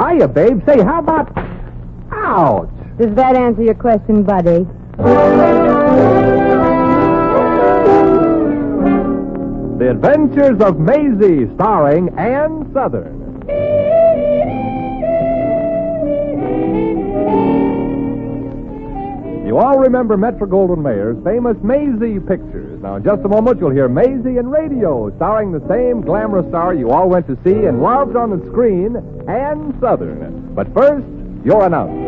hiya, babe. Say, how about... Ouch! Does that answer your question, buddy? The Adventures of Maisie, starring Ann Southern. You all remember Metro-Goldwyn-Mayer's famous Maisie pictures. Now, in just a moment, you'll hear Maisie in radio, starring the same glamorous star you all went to see and loved on the screen, Ann Southern. But first, your announcer.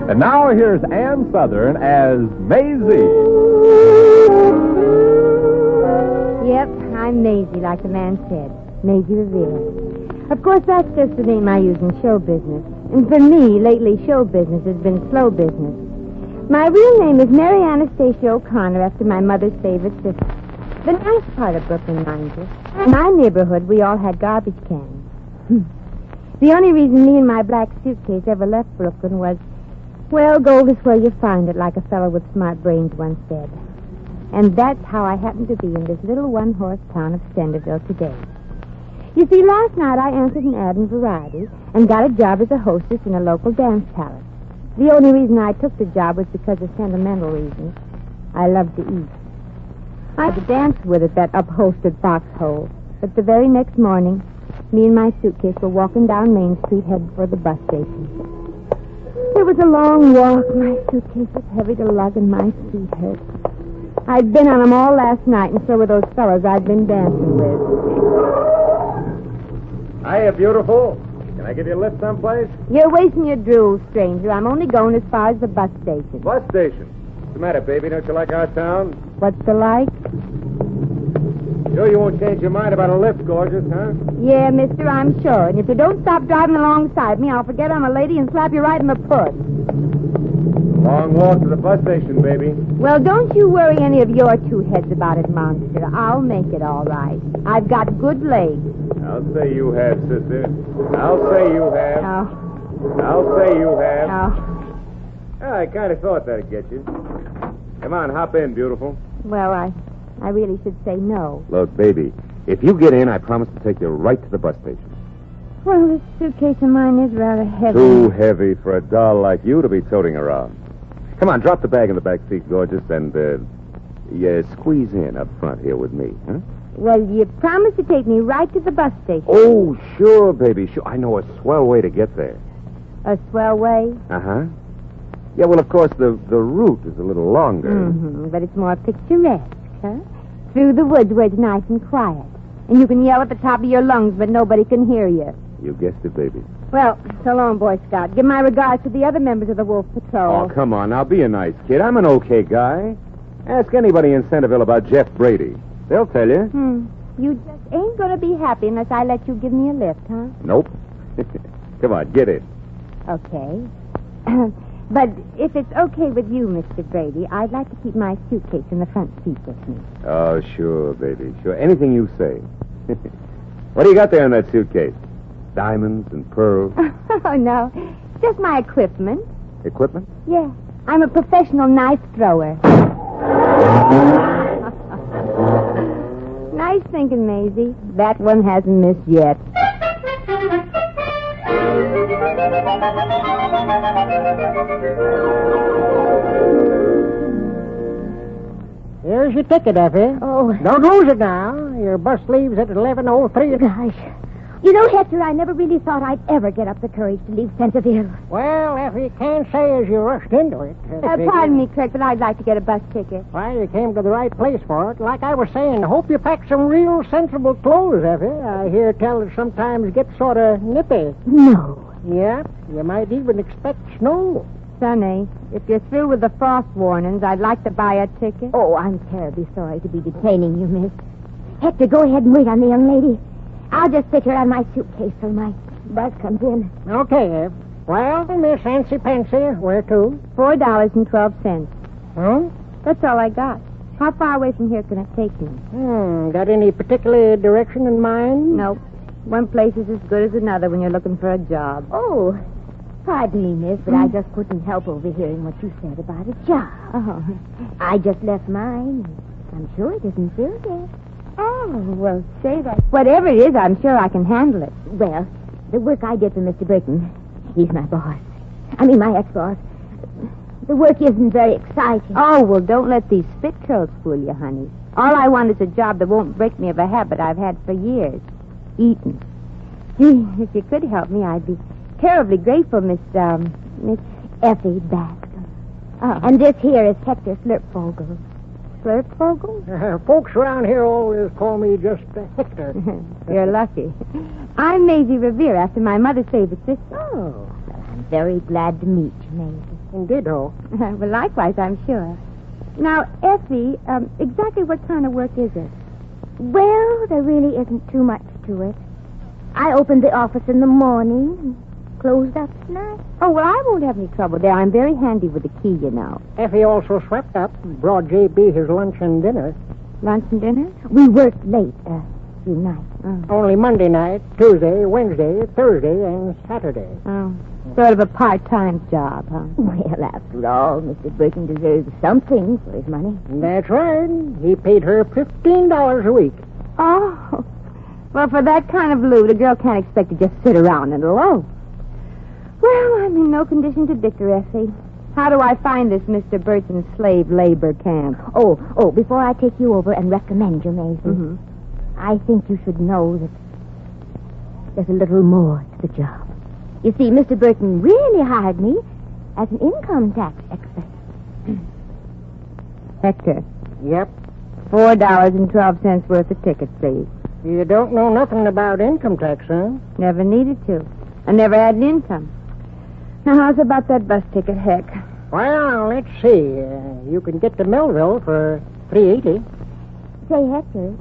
And now here's Ann Southern as Maisie. Yep, I'm Maisie, like the man said. Maisie Revere. Of course, that's just the name I use in show business. And for me, lately, show business has been slow business. My real name is Mary Anastasia O'Connor, after my mother's favorite sister. The nice part of Brooklyn, mind you. In my neighborhood, we all had garbage cans. The only reason me and my black suitcase ever left Brooklyn was, well, gold is where you find it, like a fellow with smart brains once said. And that's how I happen to be in this little one-horse town of Stenderville today. You see, last night I answered an ad in Variety and got a job as a hostess in a local dance palace. The only reason I took the job was because of sentimental reasons. I love to eat. I had to dance with at that upholstered foxhole. But the very next morning, me and my suitcase were walking down Main Street headed for the bus station. It was a long walk. My suitcase was heavy to lug and my feet hurt. I'd been on them all last night, and so were those fellows I'd been dancing with. Hiya, beautiful. Can I give you a lift someplace? You're wasting your drool, stranger. I'm only going as far as the bus station. Bus station? What's the matter, baby? Don't you like our town? What's the like? Sure you won't change your mind about a lift, gorgeous, huh? Yeah, mister, I'm sure. And if you don't stop driving alongside me, I'll forget I'm a lady and slap you right in the puss. Long walk to the bus station, baby. Well, don't you worry any of your two heads about it, monster. I'll make it all right. I've got good legs. I'll say you have, sister. I'll say you have. Oh. I'll say you have. Oh. Yeah, I kind of thought that'd get you. Come on, hop in, beautiful. Well, I really should say no. Look, baby, if you get in, I promise to take you right to the bus station. Well, this suitcase of mine is rather heavy. Too heavy for a doll like you to be toting around. Come on, drop the bag in the back seat, gorgeous, and, squeeze in up front here with me, huh? Well, you promised to take me right to the bus station. Oh, sure, baby, sure. I know a swell way to get there. A swell way? Uh-huh. Yeah, well, of course, the route is a little longer. Mm-hmm, but it's more picturesque, huh? Through the woods where it's nice and quiet. And you can yell at the top of your lungs, but nobody can hear you. You guessed it, baby. Well, so long, Boy Scout. Give my regards to the other members of the Wolf Patrol. Oh, come on, now, be a nice kid. I'm an okay guy. Ask anybody in Centerville about Jeff Brady. They'll tell you. You just ain't going to be happy unless I let you give me a lift, huh? Nope. Come on, get in. Okay. But if it's okay with you, Mr. Brady, I'd like to keep my suitcase in the front seat with me. Oh, sure, baby. Sure. Anything you say. What do you got there in that suitcase? Diamonds and pearls? Oh, no. Just my equipment. Equipment? Yeah. I'm a professional knife thrower. Nice thinking, Maisie. That one hasn't missed yet. Here's your ticket, Effie. Oh. Don't lose it now. Your bus leaves at 11:03. Gosh. You know, Hector, I never really thought I'd ever get up the courage to leave Centerville. Well, Effie, can't say as you rushed into it. Pardon me, Kirk, but I'd like to get a bus ticket. Well, you came to the right place for it. Like I was saying, hope you packed some real sensible clothes, Effie. I hear tell it sometimes gets sort of nippy. No. Yeah, you might even expect snow. Sonny, if you're through with the frost warnings, I'd like to buy a ticket. Oh, I'm terribly sorry to be detaining you, miss. Hector, go ahead and wait on the young lady. I'll just sit here on my suitcase till my bus comes in. Okay, Eb. Well, Miss Ancy Pansy, where to? $4.12. Huh? That's all I got. How far away from here can it take me? Got any particular direction in mind? Nope. One place is as good as another when you're looking for a job. Oh, pardon me, miss, but I just couldn't help overhearing what you said about a job. Oh. I just left mine. I'm sure it isn't filled yet. Oh, well, say that. Whatever it is, I'm sure I can handle it. Well, the work I did for Mr. Burton, he's my boss. I mean, my ex-boss. The work isn't very exciting. Oh, well, don't let these spit curls fool you, honey. All I want is a job that won't break me of a habit I've had for years. Eating. Gee, if you could help me, I'd be terribly grateful, Miss Effie Bascom. Oh. And this here is Hector Slurpvogel. Slurpvogel? Folks around here always call me just Hector. You're lucky. I'm Maisie Revere, after my mother's favorite sister. Oh, well, I'm very glad to meet you, Maisie. Ditto. Well, likewise, I'm sure. Now, Effie, exactly what kind of work is it? Well, there really isn't too much to it. I opened the office in the morning and closed up at night. Oh, well, I won't have any trouble there. I'm very handy with the key, you know. Effie also swept up and brought J.B. his lunch and dinner. Lunch and dinner? We worked late a few nights. Only Monday night, Tuesday, Wednesday, Thursday, and Saturday. Oh, sort of a part-time job, huh? Well, after all, Mr. Burton deserves something for his money. That's right. He paid her $15 a week. Oh, well, for that kind of loot, a girl can't expect to just sit around and loaf. Well, I'm in no condition to dicker, Effie. How do I find this Mr. Burton's slave labor camp? Oh, before I take you over and recommend you, Maisie, I think you should know that there's a little more to the job. You see, Mr. Burton really hired me as an income tax expert. Hector, Yep. $4.12 worth of tickets, please. You don't know nothing about income tax, huh? Never needed to. I never had an income. Now, how's about that bus ticket, Heck? Well, let's see. You can get to Millville for $3.80. Say, Hector,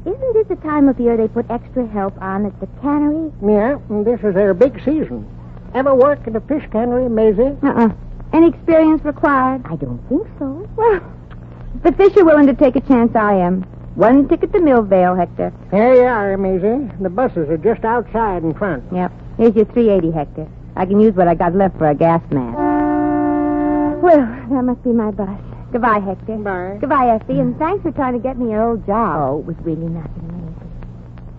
isn't this the time of year they put extra help on at the cannery? Yeah, and this is their big season. Ever work at a fish cannery, Maisie? Any experience required? I don't think so. Well, if the fish are willing to take a chance, I am. One ticket to Millvale, Hector. Here you are, Maisie. The buses are just outside in front. Yep. Here's your $3.80, Hector. I can use what I got left for a gas mask. Well, that must be my bus. Goodbye, Hector. Bye. Goodbye, Effie, and thanks for trying to get me your old job. Oh, it was really nothing,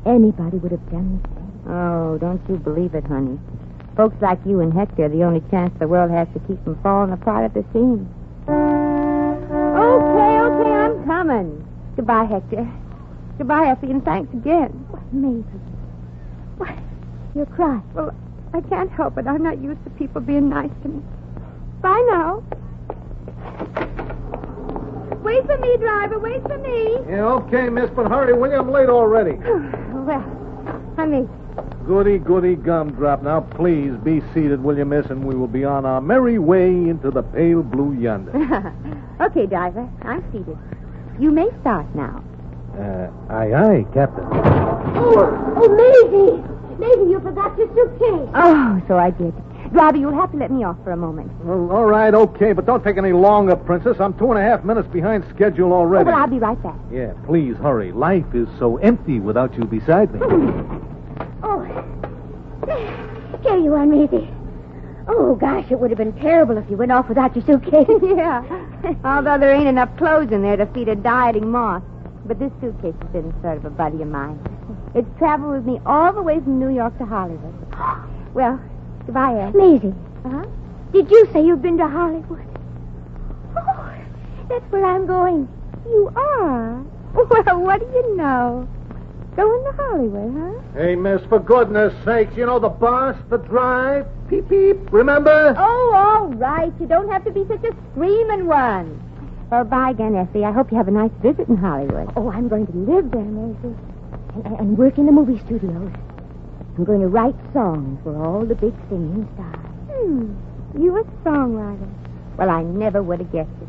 Maisie. Anybody would have done the same. Oh, don't you believe it, honey. Folks like you and Hector are the only chance the world has to keep from falling apart at the seams. Okay, I'm coming. Goodbye, Hector. Goodbye, Effie, and thanks again. What, Maisie? What? You're crying. Well, I can't help it. I'm not used to people being nice to me. Bye now. Wait for me, driver. Wait for me. Yeah, okay, miss, but hurry, will you? I'm late already. Well, honey. Goody gumdrop. Now, please be seated, will you, miss, and we will be on our merry way into the pale blue yonder. Okay, driver. I'm seated. You may start now. Aye, Captain. Oh, Maisie! Maisie, you forgot your suitcase. Oh, so I did. Driver, you'll have to let me off for a moment. Well, all right, okay, but don't take any longer, Princess. I'm 2.5 minutes behind schedule already. Oh, well, I'll be right back. Yeah, please, hurry. Life is so empty without you beside me. Oh, here you are, Maisie. Oh, gosh, it would have been terrible if you went off without your suitcase. Yeah. Although there ain't enough clothes in there to feed a dieting moth. But this suitcase has been sort of a buddy of mine. It's traveled with me all the way from New York to Hollywood. Well, goodbye, Ed. Maisie. Uh-huh. Did you say you've been to Hollywood? Oh, that's where I'm going. You are? Well, what do you know? Going to Hollywood, huh? Hey, miss, for goodness sakes, you know the bus, the drive, peep, peep, remember? Oh, all right. You don't have to be such a screaming one. Well, bye again, Effie. I hope you have a nice visit in Hollywood. Oh, I'm going to live there, Maisie. And work in the movie studios. I'm going to write songs for all the big singing stars. You a songwriter. Well, I never would have guessed it.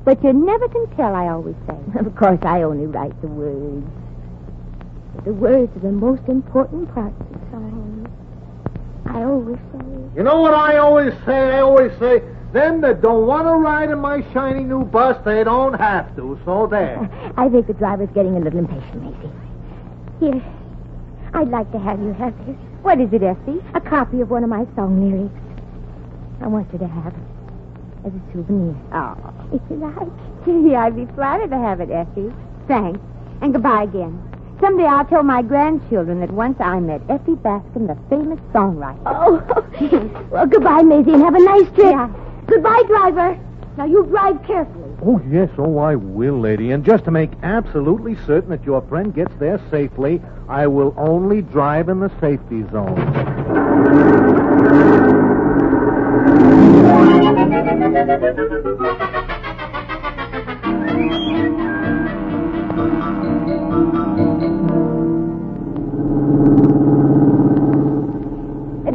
But you never can tell, I always say. Of course, I only write the words. But the words are the most important parts of the song. I always say. You know what I always say? I always say, them that don't want to ride in my shiny new bus, they don't have to. So there. I think the driver's getting a little impatient, Maisie. Here, I'd like to have you have this. What is it, Effie? A copy of one of my song lyrics. I want you to have it as a souvenir. Oh. If you like. Gee, I'd be flattered to have it, Effie. Thanks. And goodbye again. Someday I'll tell my grandchildren that once I met Effie Bascom, the famous songwriter. Oh, well, goodbye, Maisie, and have a nice trip. Yeah. Goodbye, driver. Now, you drive carefully. Oh, yes, I will, lady. And just to make absolutely certain that your friend gets there safely, I will only drive in the safety zone.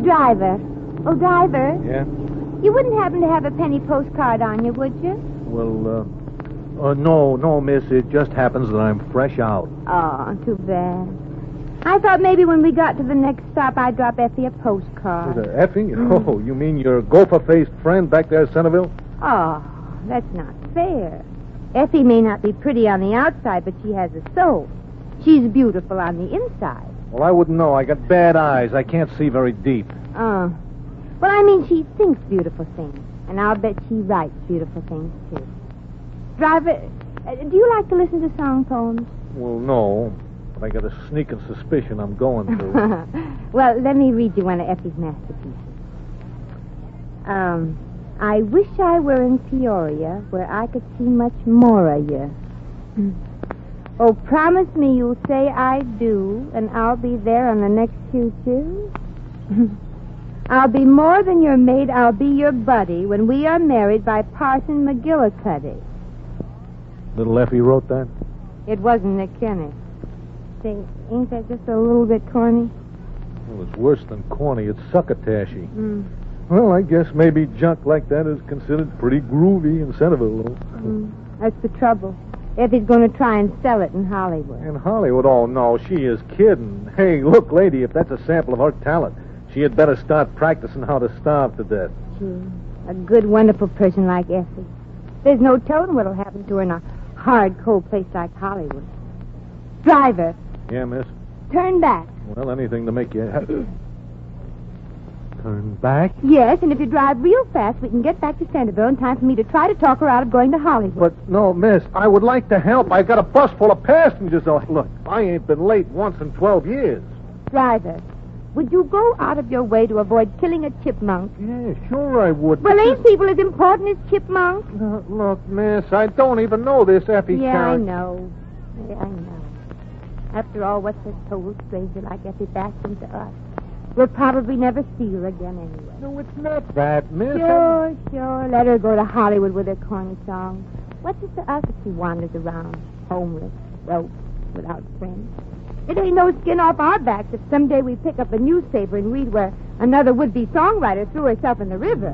Driver. Oh, driver. Yeah? You wouldn't happen to have a penny postcard on you, would you? Well, no, miss. It just happens that I'm fresh out. Oh, too bad. I thought maybe when we got to the next stop, I'd drop Effie a postcard. Effie? Oh, you mean your gopher-faced friend back there at Centerville? Oh, that's not fair. Effie may not be pretty on the outside, but she has a soul. She's beautiful on the inside. Well, I wouldn't know. I got bad eyes. I can't see very deep. Oh. Well, I mean, she thinks beautiful things. And I'll bet she writes beautiful things, too. Driver, do you like to listen to song poems? Well, no. But I got a sneaking suspicion I'm going to. Well, let me read you one of Effie's masterpieces. I wish I were in Peoria, where I could see much more of you. Oh, promise me you'll say I do, and I'll be there on the next choo-choo. I'll be more than your maid, I'll be your buddy when we are married by Parson McGillicuddy. Little Effie wrote that? It wasn't Nick Kenny. Say, ain't that just a little bit corny? Well, it's worse than corny. It's succotashy. Well, I guess maybe junk like that is considered pretty groovy in Centerville, though. That's the trouble. Effie's going to try and sell it in Hollywood. In Hollywood? Oh, no, she is kidding. Hey, look, lady, if that's a sample of her talent, she had better start practicing how to starve to death. Gee, a good, wonderful person like Effie. There's no telling what'll happen to her in a hard, cold place like Hollywood. Driver, Yeah, miss? turn back. Well, anything to make you happy. Turn back? Yes, and if you drive real fast, we can get back to Centerville in time for me to try to talk her out of going to Hollywood. But, no, miss, I would like to help. I've got a bus full of passengers. Oh, look, I ain't been late once in 12 years. Driver, would you go out of your way to avoid killing a chipmunk? Yeah, sure I would. Well, ain't people as important as chipmunks? Look, miss, I don't even know this Effie Yeah, I character. know. Yeah, I know. After all, what's a total stranger like Effie Bascom to us? We'll probably never see her again anyway. No, it's not that, miss. Sure. Let her go to Hollywood with her corny songs. What's it to us if she wanders around, homeless, broke, without friends? It ain't no skin off our backs if someday we pick up a newspaper and read where another would-be songwriter threw herself in the river.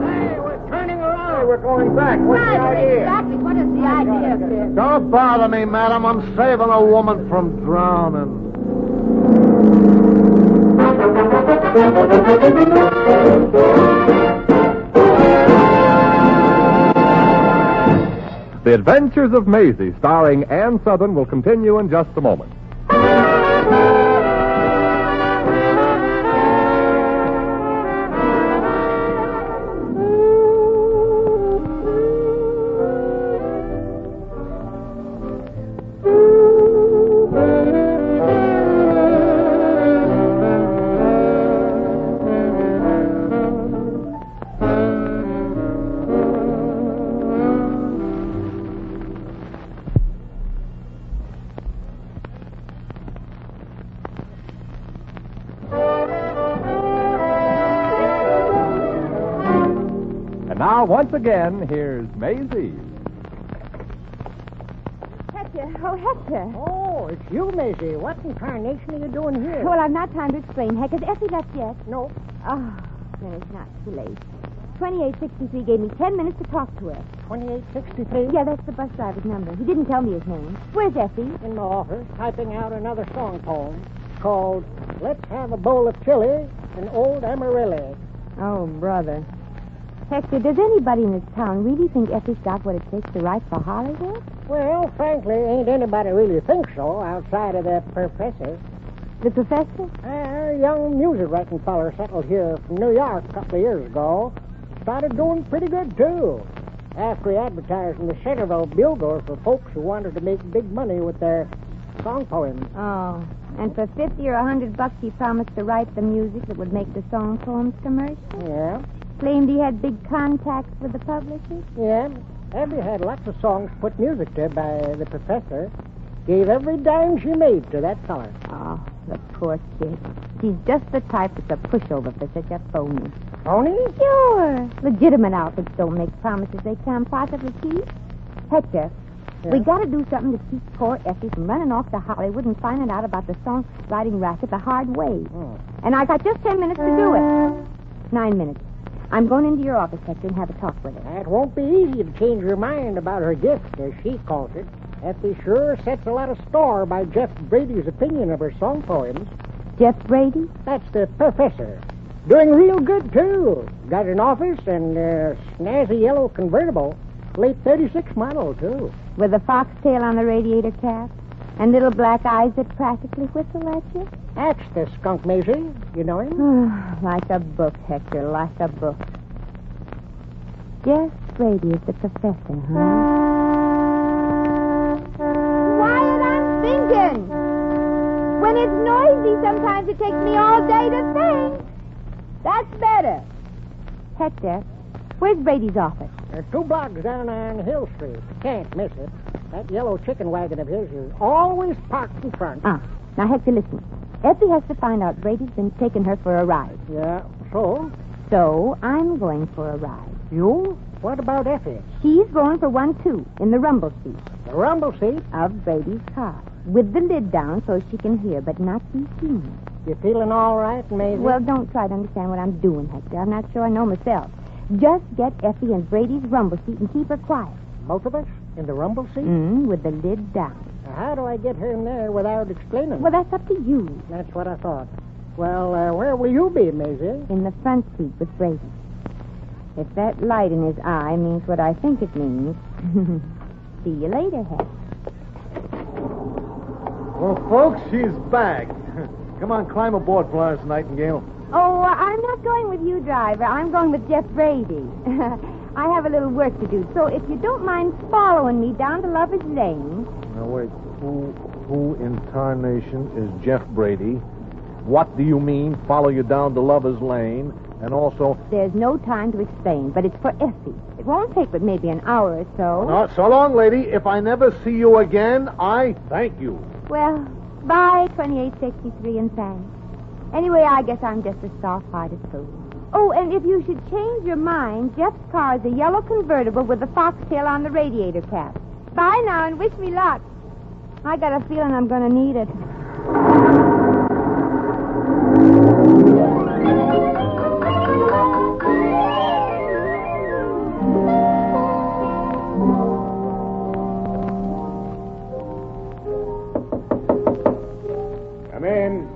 Hey, we're turning around. Hey, we're going back. What's the idea? Exactly. What is the idea of this? Don't bother me, madam. I'm saving a woman from drowning. The Adventures of Maisie, starring Ann Sothern, will continue in just a moment. And now, once again, here's Maisie. Hector. Oh, Hector. Oh, it's you, Maisie. What in tarnation are you doing here? Well, I've not time to explain. Heck, has Effie left yet? No. Oh, then it's not too late. 2863 gave me 10 minutes to talk to her. 2863? Yeah, that's the bus driver's number. He didn't tell me his name. Where's Effie? In the office, typing out another song poem called Let's Have a Bowl of Chili and Old Amarillo. Oh, brother. Hector, does anybody in this town really think Effie's got what it takes to write for Hollywood? Well, frankly, ain't anybody really think so outside of the professor. The professor? A young music writing feller settled here from New York a couple of years ago. Started doing pretty good, too. After he advertised in the Centerville Bugle for folks who wanted to make big money with their song poems. Oh, and for $50 or $100 he promised to write the music that would make the song poems commercial? Yeah. Claimed he had big contacts with the publishers? Yeah. Effie had lots of songs put music to by the professor. Gave every dime she made to that feller. Oh, the poor kid. She's just the type that's a pushover for such a phony. Phony? Sure. Legitimate outfits don't make promises they can't possibly keep. Hector, we got to do something to keep poor Effie from running off to Hollywood and finding out about the songwriting racket the hard way. And I got just 10 minutes to do it. 9 minutes. I'm going into your office, Hector, and have a talk with her. It won't be easy to change her mind about her gift, as she calls it. Effie sure sets a lot of store by Jeff Brady's opinion of her song poems. Jeff Brady? That's the professor. Doing real good, too. Got an office and a snazzy yellow convertible. Late 36 model, too. With a foxtail on the radiator cap? And little black eyes that practically whistle at you? That's the skunk, Maisie. You know him? Like a book, Hector, like a book. Jeff Brady is the professor, huh? Quiet, I'm thinking. When it's noisy, sometimes it takes me all day to think. That's better. Hector, where's Brady's office? 2 blocks down on Hill Street. Can't miss it. That yellow chicken wagon of his is always parked in front. Now, Hector, listen. Effie has to find out Brady's been taking her for a ride. Yeah, so? So, I'm going for a ride. You? What about Effie? She's going for one, too, in the rumble seat. The rumble seat? Of Brady's car. With the lid down so she can hear, but not be seen. You feeling all right, Maisie? Well, don't try to understand what I'm doing, Hector. I'm not sure I know myself. Just get Effie in Brady's rumble seat and keep her quiet. Both of us? In the rumble seat? With the lid down. Now, how do I get her in there without explaining? Well, that's up to you. That's what I thought. Well, where will you be, Maisie? In the front seat with Brady. If that light in his eye means what I think it means, see you later, Hector. Well, folks, she's back. Come on, climb aboard, Florence Nightingale. Oh, I'm not going with you, driver. I'm going with Jeff Brady. I have a little work to do, so if you don't mind following me down to Lover's Lane. Now, wait. Who in tarnation is Jeff Brady? What do you mean, follow you down to Lover's Lane? And also... There's no time to explain, but it's for Effie. It won't take but maybe an hour or so. No, so long, lady. If I never see you again, I thank you. Well, bye, 2863, and thanks. Anyway, I guess I'm just a soft-hearted fool. Oh, and if you should change your mind, Jeff's car is a yellow convertible with a foxtail on the radiator cap. Bye now, and wish me luck. I got a feeling I'm going to need it. Come in.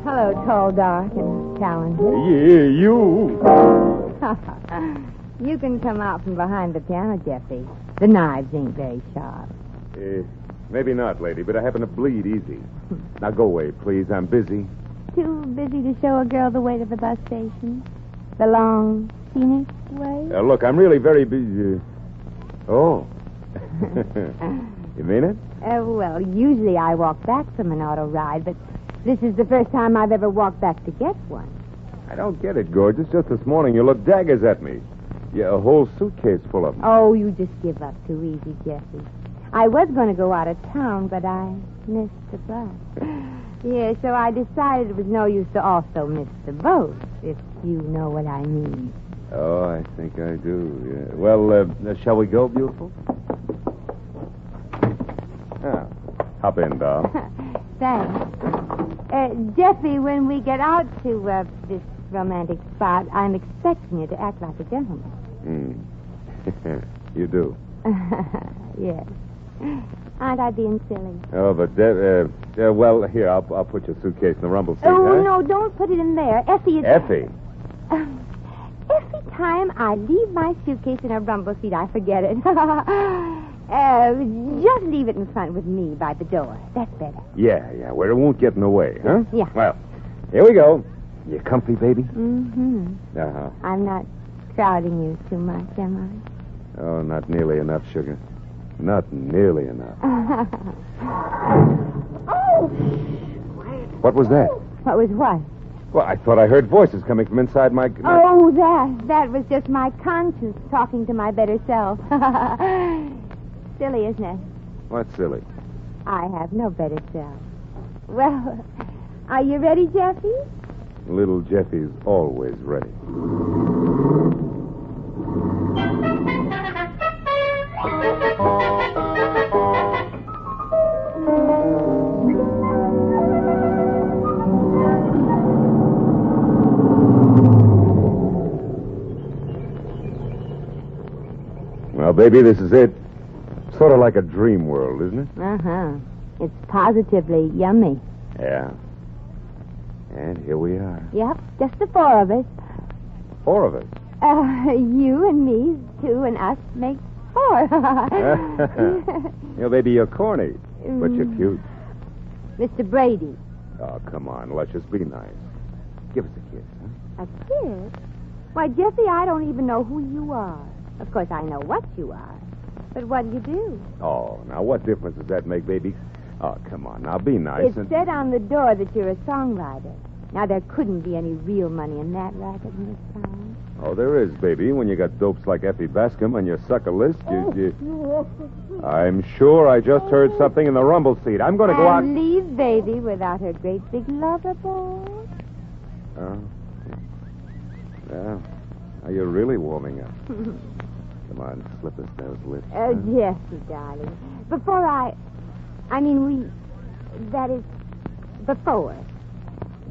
Hello, tall, dark, and talented. Yeah, you. You can come out from behind the piano, Jeffy. The knives ain't very sharp. Maybe not, lady, but I happen to bleed easy. Now go away, please. I'm busy. Too busy to show a girl the way to the bus station? The long, scenic way? Look, I'm really very busy. Oh. You mean it? Well, usually I walk back from an auto ride, but this is the first time I've ever walked back to get one. I don't get it, gorgeous. Just this morning you looked daggers at me. Yeah, a whole suitcase full of them. Oh, you just give up too easy, Jeffy. I was going to go out of town, but I missed the bus. Yeah, so I decided it was no use to also miss the boat, if you know what I mean. Oh, I think I do, yeah. Well, shall we go, beautiful? Ah, hop in, doll. Thanks. Jeffy, when we get out to this romantic spot, I'm expecting you to act like a gentleman. You do. Yes. Aren't I being silly? Oh, but, well, here, I'll put your suitcase in the rumble seat, Oh, huh? no, don't put it in there. Effie is... Effie? Every time I leave my suitcase in a rumble seat, I forget it. Just leave it in front with me by the door. That's better. Yeah, where it won't get in the way, huh? Yeah. Well, here we go. You comfy, baby? Mm-hmm. Uh-huh. I'm not crowding you too much, am I? Oh, not nearly enough, sugar. Not nearly enough. Oh! What was that? What was what? Well, I thought I heard voices coming from inside my... Oh, that was just my conscience talking to my better self. Silly, isn't it? What's silly? I have no better self. Well, are you ready, Jeffy? Little Jeffy's always ready. Well, baby, this is it. Sort of like a dream world, isn't it? Uh-huh. It's positively yummy. Yeah. And here we are. Yep, just the four of us. 4 of us. You and me, 2 and us make 4. Baby, you're corny, but you're cute. Mr. Brady. Oh, come on. Let's just be nice. Give us a kiss, huh? A kiss? Why, Jeffy, I don't even know who you are. Of course, I know what you are. But what do you do? Oh, now what difference does that make, baby? Oh, come on. Now be nice. It said on the door that you're a songwriter. Now, there couldn't be any real money in that racket in this town. Oh, there is, baby. When you got dopes like Effie Bascom on your sucker list, you... I'm sure I just heard something in the rumble seat. I'm going to go out... And leave baby without her great big lover boy. Oh. Yeah. Now you're really warming up. Come on, slip us those lips. Jeffy, darling. Before before,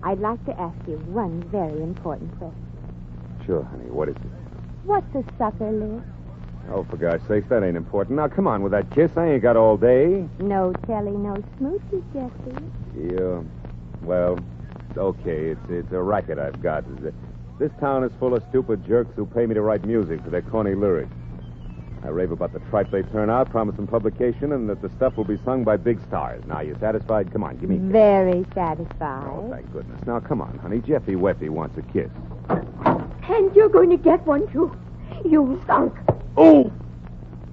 I'd like to ask you one very important question. Sure, honey. What is it? What's a sucker list? Oh, for God's sakes, that ain't important. Now, come on with that kiss. I ain't got all day. No telly, no smoochies, Jeffy. Yeah. Well, okay. It's a racket I've got. This town is full of stupid jerks who pay me to write music for their corny lyrics. I rave about the tripe they turn out, promising publication, and that the stuff will be sung by big stars. Now, you satisfied? Come on, give me a kiss. Very satisfied. Oh, thank goodness. Now, come on, honey. Jeffy Weffy wants a kiss. And you're going to get one, too. You skunk. Oh!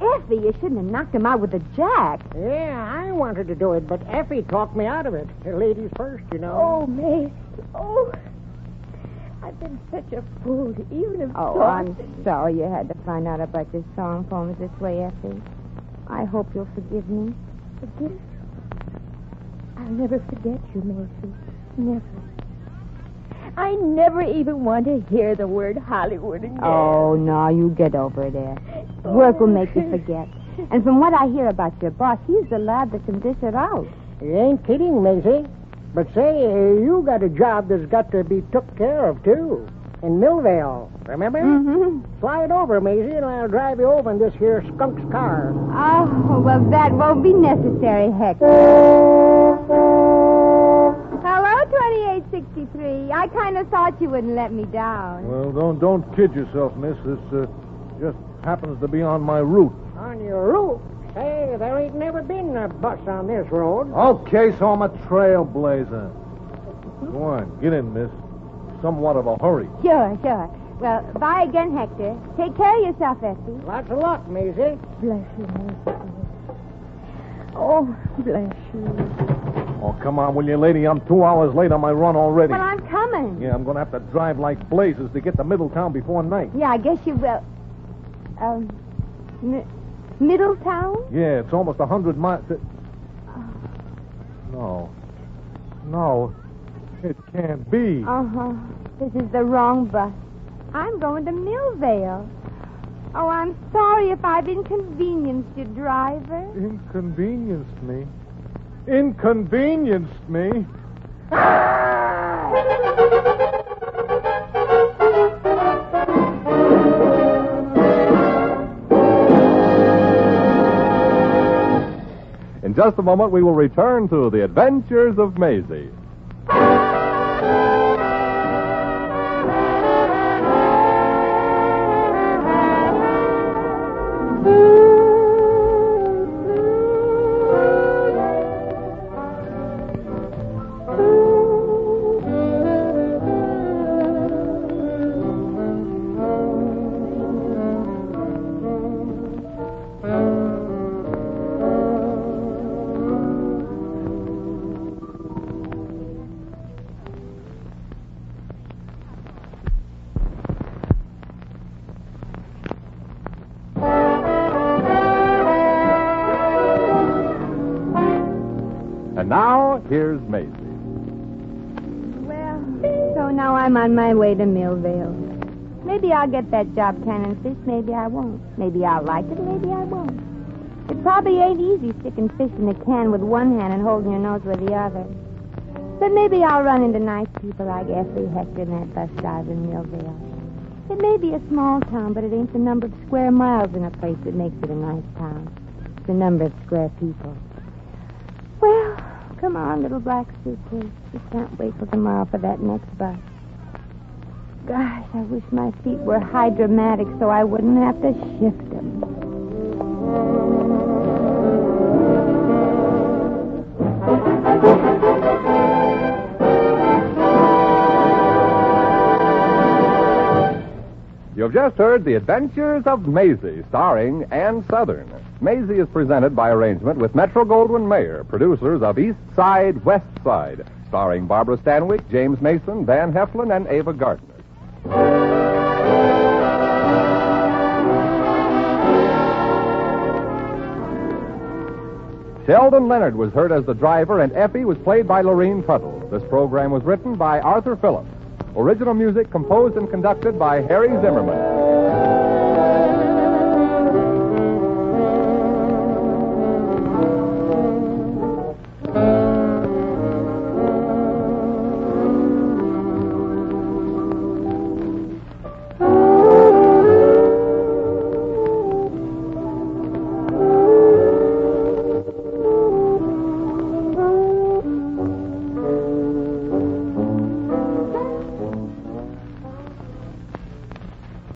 Effie, you shouldn't have knocked him out with a jack. Yeah, I wanted to do it, but Effie talked me out of it. Ladies first, you know. Oh, May. Oh. I've been such a fool to even have Oh, thought. I'm sorry you had to find out about your song poems this way, Effie. I hope you'll forgive me. Forgive you? I'll never forget you, Maisie. Never. I never even want to hear the word Hollywood again. Oh, no, you get over there. Work will make you forget. And from what I hear about your boss, he's the lad that can dish it out. You ain't kidding, Maisie. But say, you got a job that's got to be took care of, too. In Millvale, remember? Mm-hmm. Slide over, Maisie, and I'll drive you over in this here skunk's car. Oh, well, that won't be necessary, Hector. Hello, 2863. I kind of thought you wouldn't let me down. Well, don't kid yourself, miss. This just happens to be on my route. On your route? Say, there ain't never been a bus on this road. Okay, so I'm a trailblazer. Go on, get in, miss. Somewhat of a hurry. Sure. Well, bye again, Hector. Take care of yourself, Effie. Lots of luck, Maisie. Bless you, Maisie. Oh, bless you. Oh, come on, will you, lady? I'm 2 hours late on my run already. Well, I'm coming. Yeah, I'm going to have to drive like blazes to get to Middletown before night. Yeah, I guess you will. Middletown? Yeah, it's almost 100 miles. No, it can't be. Uh-huh. This is the wrong bus. I'm going to Millvale. Oh, I'm sorry if I've inconvenienced you, driver. Inconvenienced me. Inconvenienced me? just a moment, we will return to the adventures of Maisie. And now, here's Maisie. Well, so now I'm on my way to Millvale. Maybe I'll get that job canning fish, maybe I won't. Maybe I'll like it, maybe I won't. It probably ain't easy sticking fish in a can with one hand and holding your nose with the other. But maybe I'll run into nice people like Effie, Hector, and that bus driver in Millvale. It may be a small town, but it ain't the number of square miles in a place that makes it a nice town. It's the number of square people. Well, come on, little black suitcase. Just can't wait till tomorrow for that next bus. Gosh, I wish my feet were hydromatic so I wouldn't have to shift them. You've just heard The Adventures of Maisie, starring Ann Southern. Maisie is presented by arrangement with Metro-Goldwyn-Mayer, producers of East Side, West Side, starring Barbara Stanwyck, James Mason, Van Heflin, and Ava Gardner. Sheldon Leonard was heard as the driver, and Effie was played by Lorene Tuttle. This program was written by Arthur Phillips. Original music composed and conducted by Harry Zimmerman.